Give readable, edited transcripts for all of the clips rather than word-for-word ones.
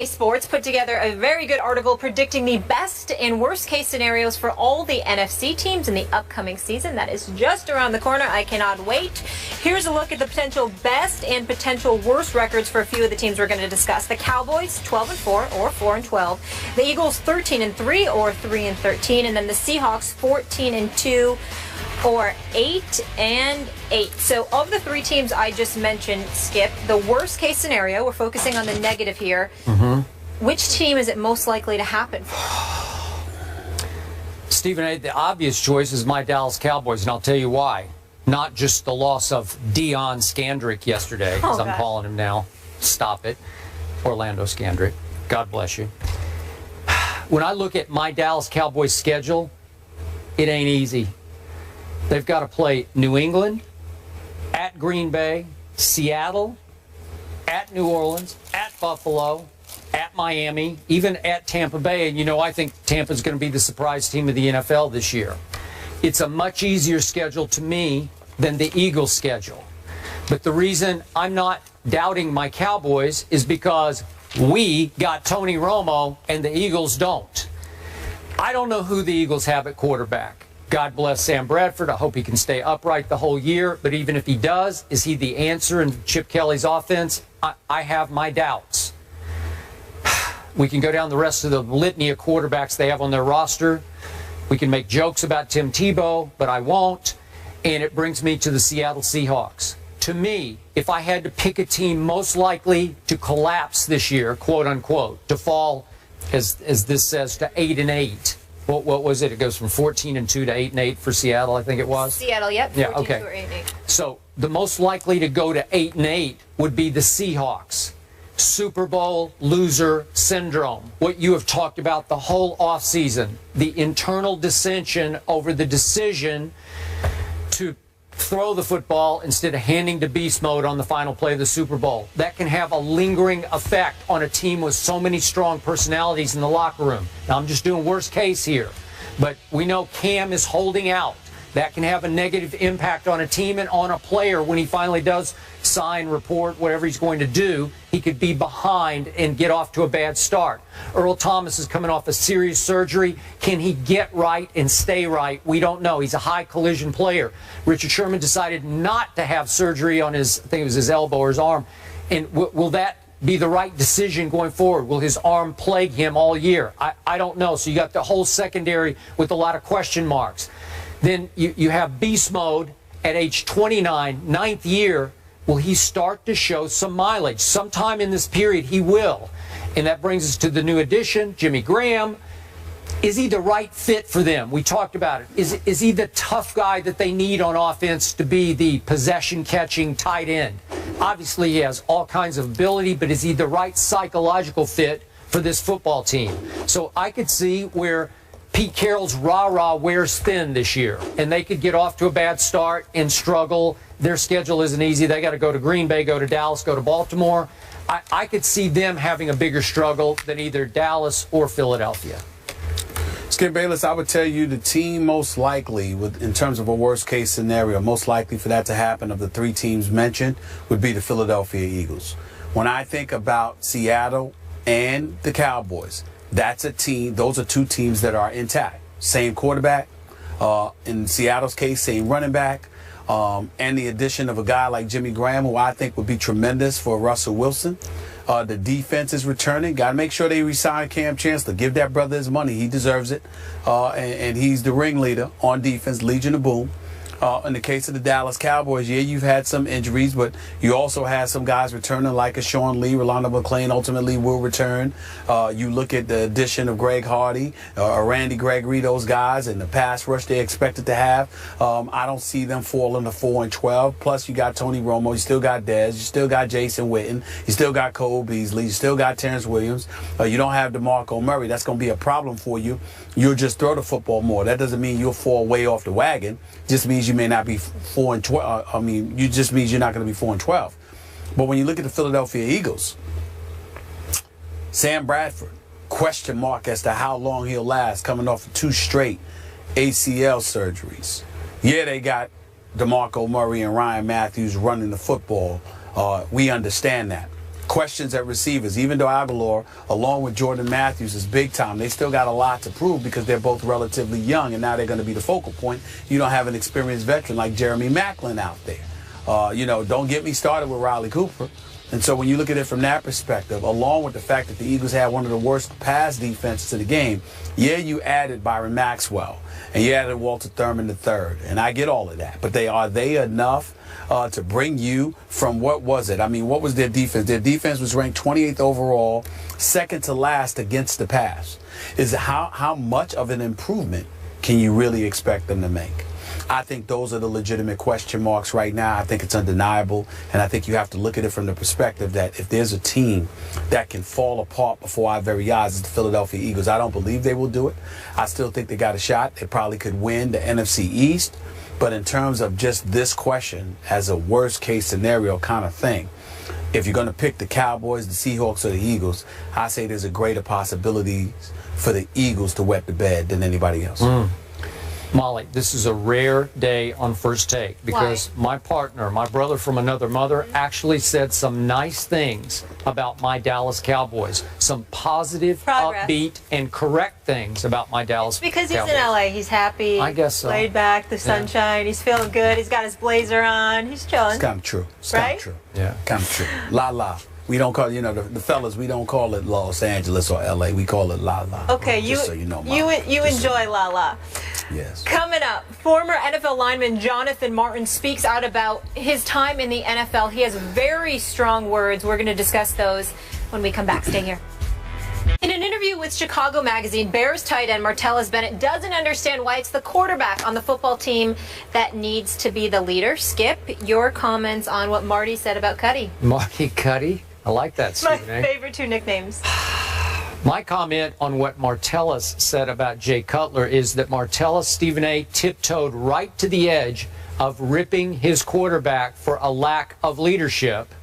Sports put together a very good article predicting the best and worst case scenarios for all the NFC teams in the upcoming season. That is just around the corner. I cannot wait. Here's a look at the potential best and potential worst records for a few of the teams we're going to discuss. The Cowboys 12-4 or 4-12. The Eagles 13-3 or 3-13, and then the Seahawks 14-2 or 8-8. So of the three teams I just mentioned, Skip, the worst case scenario, we're focusing on the negative here. Which team is it most likely to happen for? Stephen, the obvious choice is my Dallas Cowboys, and I'll tell you why. Not just the loss of Deion Scandrick yesterday, as I'm calling him now. Stop it. Orlando Scandrick. God bless you. When I look at my Dallas Cowboys schedule, it ain't easy. They've got to play New England, at Green Bay, Seattle, at New Orleans, at Buffalo, at Miami, even at Tampa Bay. And, you know, I think Tampa's going to be the surprise team of the NFL this year. It's a much easier schedule to me than the Eagles' schedule. But the reason I'm not doubting my Cowboys is because we got Tony Romo and the Eagles don't. I don't know who the Eagles have at quarterback. God bless Sam Bradford. I hope he can stay upright the whole year. But even if he does, is he the answer in Chip Kelly's offense? I have my doubts. We can go down the rest of the litany of quarterbacks they have on their roster. We can make jokes about Tim Tebow, but I won't. And it brings me to the Seattle Seahawks. To me, if I had to pick a team most likely to collapse this year, quote unquote, to fall, as this says, to 8-8. What was it? It goes from 14-2 to 8-8 for Seattle, I think it was. Seattle, yep. 14-2 or 8-8. So the most likely to go to 8-8 would be the Seahawks. Super Bowl loser syndrome. What you have talked about the whole offseason, the internal dissension over the decision to throw the football instead of handing to beast mode on the final play of the Super Bowl. That can have a lingering effect on a team with so many strong personalities in the locker room. Now, I'm just doing worst case here, but we know Cam is holding out. That can have a negative impact on a team and on a player when he finally does sign, report, whatever he's going to do. He could be behind and get off to a bad start. Earl Thomas is coming off a serious surgery. Can he get right and stay right? We don't know. He's a high collision player. Richard Sherman decided not to have surgery on his, I think it was his elbow or his arm. And will that be the right decision going forward? Will his arm plague him all year? I don't know. So you got the whole secondary with a lot of question marks. Then you have beast mode at age 29, ninth year. Will he start to show some mileage? Sometime in this period, he will. And that brings us to the new addition, Jimmy Graham. Is he the right fit for them? We talked about it. Is he the tough guy that they need on offense to be the possession-catching tight end? Obviously, he has all kinds of ability, but is he the right psychological fit for this football team? So I could see where Pete Carroll's rah-rah wears thin this year, and they could get off to a bad start and struggle. Their schedule isn't easy. They got to go to Green Bay, go to Dallas, go to Baltimore. I could see them having a bigger struggle than either Dallas or Philadelphia. Skip Bayless, I would tell you the team most likely, in terms of a worst-case scenario, most likely for that to happen of the three teams mentioned would be the Philadelphia Eagles. When I think about Seattle and the Cowboys, that's a team. Those are two teams that are intact. Same quarterback. In Seattle's case, same running back. And the addition of a guy like Jimmy Graham, who I think would be tremendous for Russell Wilson. The defense is returning. Got to make sure they re-sign Cam Chancellor. Give that brother his money. He deserves it. And he's the ringleader on defense, Legion of Boom. In the case of the Dallas Cowboys, yeah, you've had some injuries, but you also had some guys returning like a Sean Lee. Rolando McClain ultimately will return. You look at the addition of Greg Hardy, Randy Gregory, those guys, and the pass rush they expected to have. I don't see them falling to 4-12. Plus, you got Tony Romo. You still got Dez. You still got Jason Witten. You still got Cole Beasley. You still got Terrence Williams. You don't have DeMarco Murray. That's going to be a problem for you. You'll just throw the football more. That doesn't mean you'll fall way off the wagon. Just means you may not be 4-12. It just means you're not going to be 4-12. But when you look at the Philadelphia Eagles, Sam Bradford, question mark as to how long he'll last, coming off of 2 straight ACL surgeries. Yeah, they got DeMarco Murray and Ryan Matthews running the football. We understand that. questions at receivers. Even though Aguilar, along with Jordan Matthews, is big time, they still got a lot to prove because they're both relatively young, and now they're going to be the focal point. You don't have an experienced veteran like Jeremy Maclin out there. You know, don't get me started with Riley Cooper. And so when you look at it from that perspective, along with the fact that the Eagles had one of the worst pass defenses to the game, yeah, you added Byron Maxwell, and you added Walter Thurman III, and I get all of that. But are they enough to bring you from, what was it? I mean, what was their defense? Their defense was ranked 28th overall, second to last against the pass. How much of an improvement can you really expect them to make? I think those are the legitimate question marks right now. I think it's undeniable, and I think you have to look at it from the perspective that if there's a team that can fall apart before our very eyes, it's the Philadelphia Eagles. I don't believe they will do it. I still think they got a shot. They probably could win the NFC East, but in terms of just this question as a worst-case scenario kind of thing, if you're going to pick the Cowboys, the Seahawks, or the Eagles, I say there's a greater possibility for the Eagles to wet the bed than anybody else. Molly, this is a rare day on First Take because my partner, my brother from another mother, actually said some nice things about my Dallas Cowboys. Some positive, upbeat, and correct things about my Dallas Cowboys. Because he's in L.A. He's happy. I guess so. Laid back, the sunshine. He's feeling good. He's got his blazer on. He's chilling. It's kind of true. It's right? kind of true. Yeah. Kind of true. La la. We don't call, you know, the fellas, we don't call it Los Angeles or L.A. We call it La La. Okay, just so you know, you enjoy La La. Yes. Coming up, former NFL lineman Jonathan Martin speaks out about his time in the NFL. He has very strong words. We're going to discuss those when we come back. Stay here. In an interview with Chicago Magazine, Bears tight end Martellus Bennett doesn't understand why it's the quarterback on the football team that needs to be the leader. Skip, your comments on what Marty said about Cuddy. Marty Cuddy? I like that, Stephen. My favorite two nicknames. My comment on what Martellus said about Jay Cutler is that Martellus, Stephen A., tiptoed right to the edge of ripping his quarterback for a lack of leadership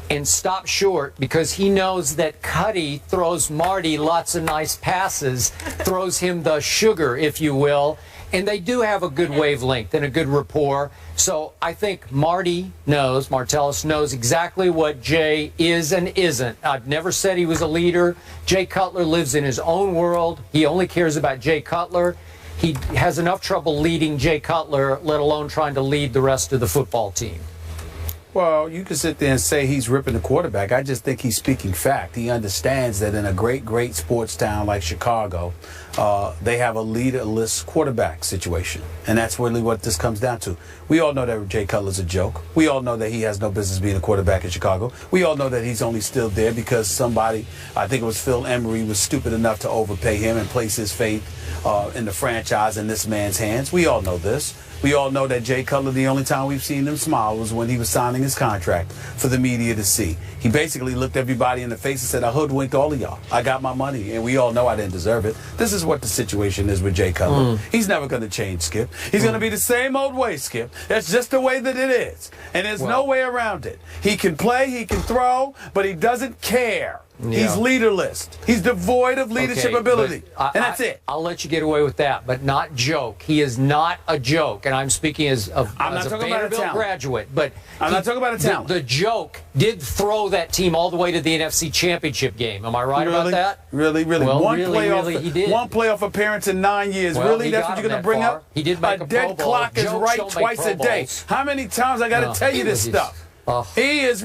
and stopped short because he knows that Cuddy throws Marty lots of nice passes, throws him the sugar, if you will, and they do have a good wavelength and a good rapport. So I think Martellus knows exactly what Jay is and isn't. I've never said he was a leader. Jay Cutler lives in his own world. He only cares about Jay Cutler. He has enough trouble leading Jay Cutler, let alone trying to lead the rest of the football team. Well, you can sit there and say he's ripping the quarterback. I just think he's speaking fact. He understands that in a great sports town like Chicago, they have a leaderless quarterback situation. And that's really what this comes down to. We all know that Jay Cutler's a joke. We all know that he has no business being a quarterback in Chicago. We all know that he's only still there because somebody, I think it was Phil Emery, was stupid enough to overpay him and place his faith in the franchise in this man's hands. We all know this. We all know that Jay Cutler, the only time we've seen him smile was when he was signing his contract for the media to see. He basically looked everybody in the face and said, I hoodwinked all of y'all. I got my money, and we all know I didn't deserve it. This is what the situation is with Jay Cutler. He's never going to change, Skip. He's going to be the same old way, Skip. That's just the way that it is, and there's no way around it. He can play, he can throw, but he doesn't care. Yeah. He's leaderless. He's devoid of leadership ability. And that's it. I'll let you get away with that, but not joke. He is not a joke. And I'm speaking as a Vanderbilt graduate. But I'm not talking about a talent. The joke did throw that team all the way to the NFC Championship game. Am I right about that? Really? Well, one he did. One playoff appearance in 9 years. Well, really? That's what you're going to bring up? He did make a dead Pro Bowl. clock is right twice a day. How many times I got to tell you this stuff? It's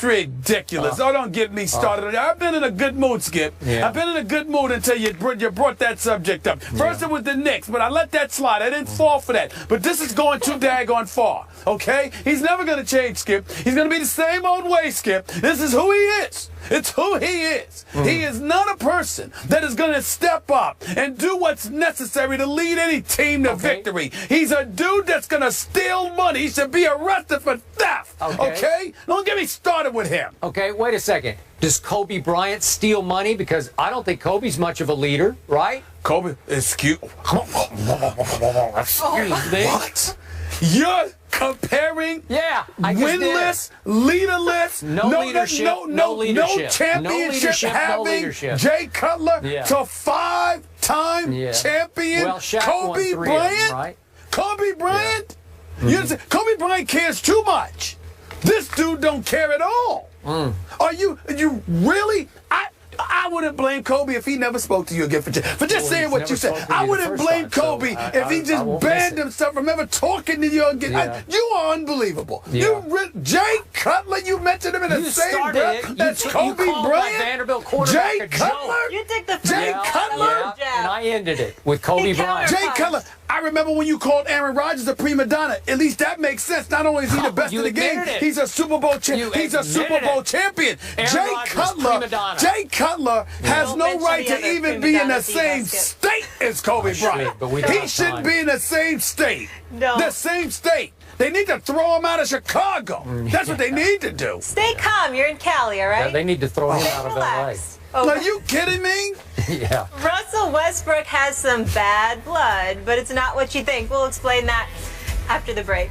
ridiculous. Don't get me started. I've been in a good mood, Skip. I've been in a good mood until you brought that subject up. First it was the Knicks, but I let that slide. I didn't fall for that. But this is going too daggone far, okay? He's never going to change, Skip. He's going to be the same old way, Skip. This is who he is. It's who he is. He is not a person that is going to step up and do what's necessary to lead any team to victory. He's a dude that's going to steal money. He should be arrested for theft. Okay? Don't get me started with him. Okay, wait a second. Does Kobe Bryant steal money? Because I don't think Kobe's much of a leader, right? Kobe, excuse me. What? You're comparing winless, leaderless, no championship having Jay Cutler to five-time champion Kobe Bryant? Right? Kobe Bryant? Kobe Bryant cares too much. This dude don't care at all. Are you really? I wouldn't blame Kobe if he never spoke to you again for just saying what you said. I wouldn't blame Kobe if he just banned himself from ever talking to you again. Yeah. You are unbelievable. Yeah. Jay Cutler, you mentioned him in the same breath. That's Kobe Bryant. Vanderbilt quarterback Jay Cutler. You took the Jay first Cutler. And I ended it with Kobe Bryant. Jay Cutler. I remember when you called Aaron Rodgers a prima donna. At least that makes sense. Not only is he the best in the game, he's a Super Bowl champion. He's a Super Bowl champion. Jay Cutler has no right to even be in the same state as Kobe Bryant. He shouldn't be in the same state. No. The same state. They need to throw him out of Chicago. That's what they need to do. Stay calm. You're in Cali, all right? Yeah, they need to throw him out of Relax. LA. Are you kidding me? Yeah. Russell Westbrook has some bad blood, but it's not what you think. We'll explain that after the break.